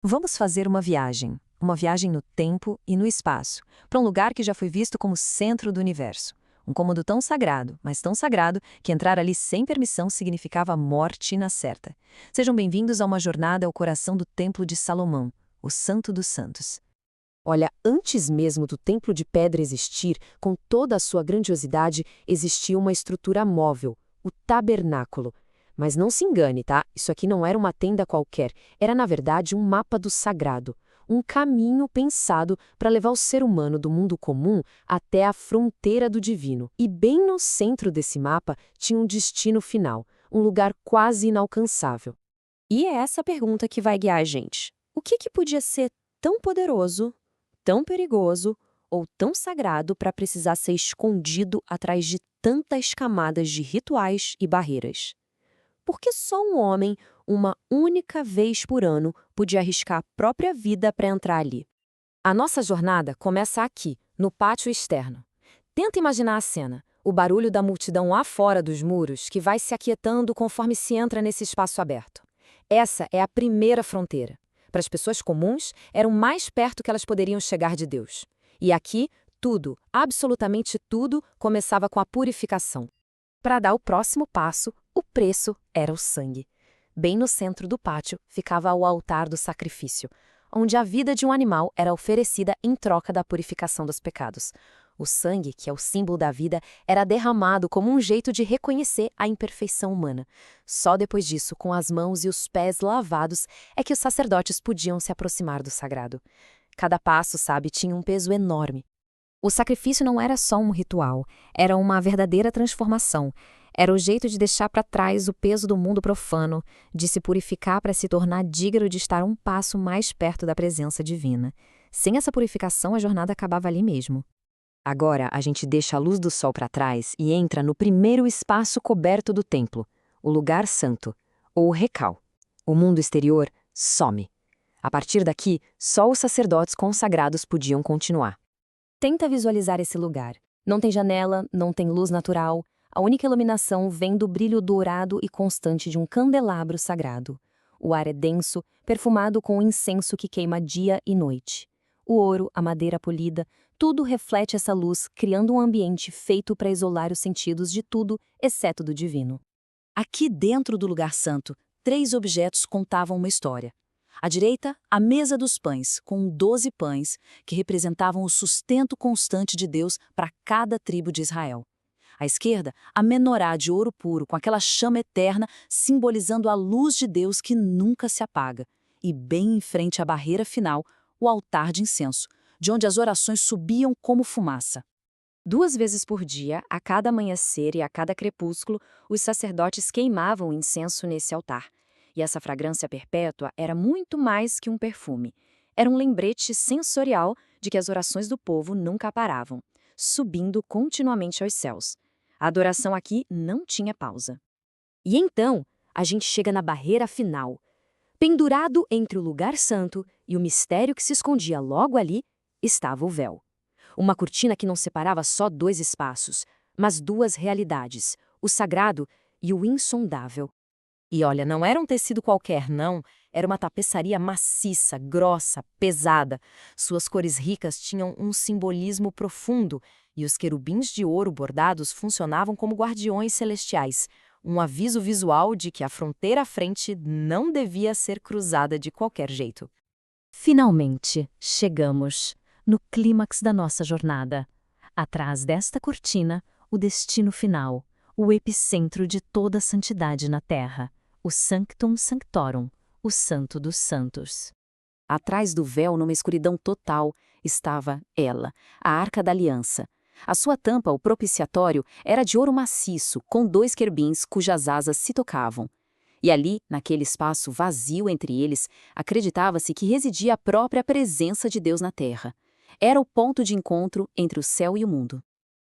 Vamos fazer uma viagem no tempo e no espaço, para um lugar que já foi visto como centro do universo. Um cômodo tão sagrado, mas tão sagrado, que entrar ali sem permissão significava morte na certa. Sejam bem-vindos a uma jornada ao coração do Templo de Salomão, o Santo dos Santos. Olha, antes mesmo do Templo de Pedra existir, com toda a sua grandiosidade, existia uma estrutura móvel, o tabernáculo. Mas não se engane, tá? Isso aqui não era uma tenda qualquer, era na verdade um mapa do sagrado, um caminho pensado para levar o ser humano do mundo comum até a fronteira do divino. E bem no centro desse mapa tinha um destino final, um lugar quase inalcançável. E é essa pergunta que vai guiar a gente. O que podia ser tão poderoso, tão perigoso ou tão sagrado para precisar ser escondido atrás de tantas camadas de rituais e barreiras? Porque só um homem, uma única vez por ano, podia arriscar a própria vida para entrar ali. A nossa jornada começa aqui, no pátio externo. Tenta imaginar a cena, o barulho da multidão lá fora dos muros que vai se aquietando conforme se entra nesse espaço aberto. Essa é a primeira fronteira. Para as pessoas comuns, era o mais perto que elas poderiam chegar de Deus. E aqui, tudo, absolutamente tudo, começava com a purificação. Para dar o próximo passo, o preço era o sangue. Bem no centro do pátio ficava o altar do sacrifício, onde a vida de um animal era oferecida em troca da purificação dos pecados. O sangue, que é o símbolo da vida, era derramado como um jeito de reconhecer a imperfeição humana. Só depois disso, com as mãos e os pés lavados, é que os sacerdotes podiam se aproximar do sagrado. Cada passo, sabe, tinha um peso enorme. O sacrifício não era só um ritual, era uma verdadeira transformação. Era o jeito de deixar para trás o peso do mundo profano, de se purificar para se tornar digno de estar um passo mais perto da presença divina. Sem essa purificação, a jornada acabava ali mesmo. Agora a gente deixa a luz do sol para trás e entra no primeiro espaço coberto do templo, o lugar santo, ou recal. O mundo exterior some. A partir daqui, só os sacerdotes consagrados podiam continuar. Tenta visualizar esse lugar. Não tem janela, não tem luz natural. A única iluminação vem do brilho dourado e constante de um candelabro sagrado. O ar é denso, perfumado com o incenso que queima dia e noite. O ouro, a madeira polida, tudo reflete essa luz, criando um ambiente feito para isolar os sentidos de tudo, exceto do divino. Aqui dentro do lugar santo, 3 objetos contavam uma história. À direita, a mesa dos pães, com 12 pães, que representavam o sustento constante de Deus para cada tribo de Israel. À esquerda, a menorá de ouro puro, com aquela chama eterna, simbolizando a luz de Deus que nunca se apaga. E bem em frente à barreira final, o altar de incenso, de onde as orações subiam como fumaça. 2 vezes por dia, a cada amanhecer e a cada crepúsculo, os sacerdotes queimavam o incenso nesse altar. E essa fragrância perpétua era muito mais que um perfume. Era um lembrete sensorial de que as orações do povo nunca paravam, subindo continuamente aos céus. A adoração aqui não tinha pausa. E então, a gente chega na barreira final. Pendurado entre o lugar santo e o mistério que se escondia logo ali, estava o véu. Uma cortina que não separava só 2 espaços, mas 2 realidades, o sagrado e o insondável. E olha, não era um tecido qualquer, não. Era uma tapeçaria maciça, grossa, pesada. Suas cores ricas tinham um simbolismo profundo, e os querubins de ouro bordados funcionavam como guardiões celestiais, um aviso visual de que a fronteira à frente não devia ser cruzada de qualquer jeito. Finalmente, chegamos no clímax da nossa jornada. Atrás desta cortina, o destino final, o epicentro de toda a santidade na Terra, o Sanctum Sanctorum, o Santo dos Santos. Atrás do véu, numa escuridão total, estava ela, a Arca da Aliança. A sua tampa, o propiciatório, era de ouro maciço, com 2 querubins cujas asas se tocavam. E ali, naquele espaço vazio entre eles, acreditava-se que residia a própria presença de Deus na terra. Era o ponto de encontro entre o céu e o mundo.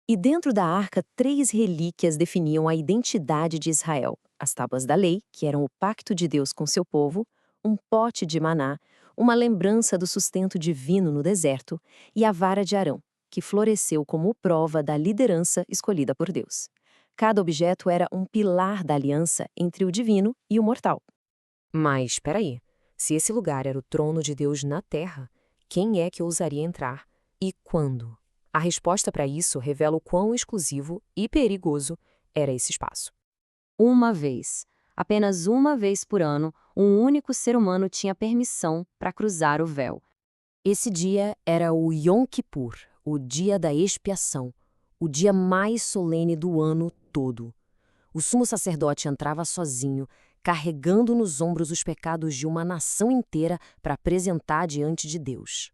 E dentro da arca, 3 relíquias definiam a identidade de Israel. As tábuas da lei, que eram o pacto de Deus com seu povo, um pote de maná, uma lembrança do sustento divino no deserto, e a vara de Arão, que floresceu como prova da liderança escolhida por Deus. Cada objeto era um pilar da aliança entre o divino e o mortal. Mas, espera aí, Se esse lugar era o trono de Deus na terra, quem é que ousaria entrar? E quando? A resposta para isso revela o quão exclusivo e perigoso era esse espaço. Uma vez, apenas uma vez por ano, um único ser humano tinha permissão para cruzar o véu. Esse dia era o Yom Kippur, o dia da expiação, o dia mais solene do ano todo. O sumo sacerdote entrava sozinho, carregando nos ombros os pecados de uma nação inteira para apresentar diante de Deus.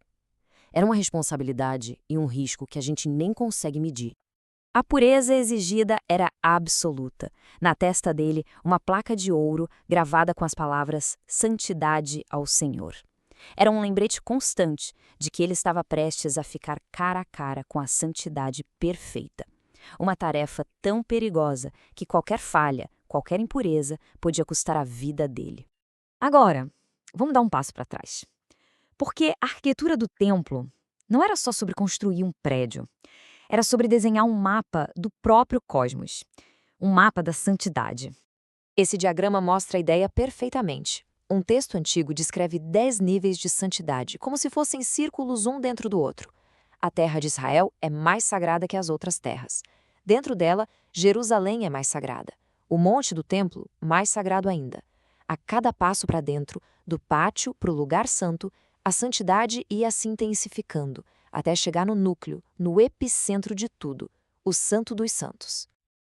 Era uma responsabilidade e um risco que a gente nem consegue medir. A pureza exigida era absoluta. Na testa dele, uma placa de ouro gravada com as palavras Santidade ao Senhor. Era um lembrete constante de que ele estava prestes a ficar cara a cara com a santidade perfeita. Uma tarefa tão perigosa que qualquer falha, qualquer impureza, podia custar a vida dele. Agora, vamos dar um passo para trás. Porque a arquitetura do templo não era só sobre construir um prédio. Era sobre desenhar um mapa do próprio cosmos. Um mapa da santidade. Esse diagrama mostra a ideia perfeitamente. Um texto antigo descreve 10 níveis de santidade, como se fossem círculos um dentro do outro. A terra de Israel é mais sagrada que as outras terras. Dentro dela, Jerusalém é mais sagrada. O monte do templo, mais sagrado ainda. A cada passo para dentro, do pátio para o lugar santo, a santidade ia se intensificando, até chegar no núcleo, no epicentro de tudo, o Santo dos Santos.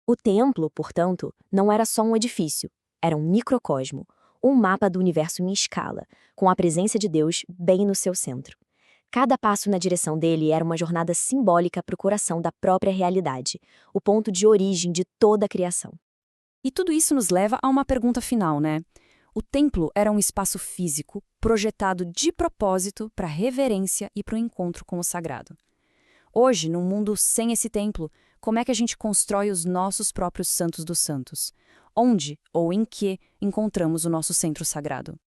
O templo, portanto, não era só um edifício, era um microcosmo, um mapa do universo em escala, com a presença de Deus bem no seu centro. Cada passo na direção dele era uma jornada simbólica para o coração da própria realidade, o ponto de origem de toda a criação. E tudo isso nos leva a uma pergunta final, né? O templo era um espaço físico projetado de propósito para a reverência e para o encontro com o sagrado. Hoje, num mundo sem esse templo, como é que a gente constrói os nossos próprios santos dos santos? Onde ou em que encontramos o nosso centro sagrado?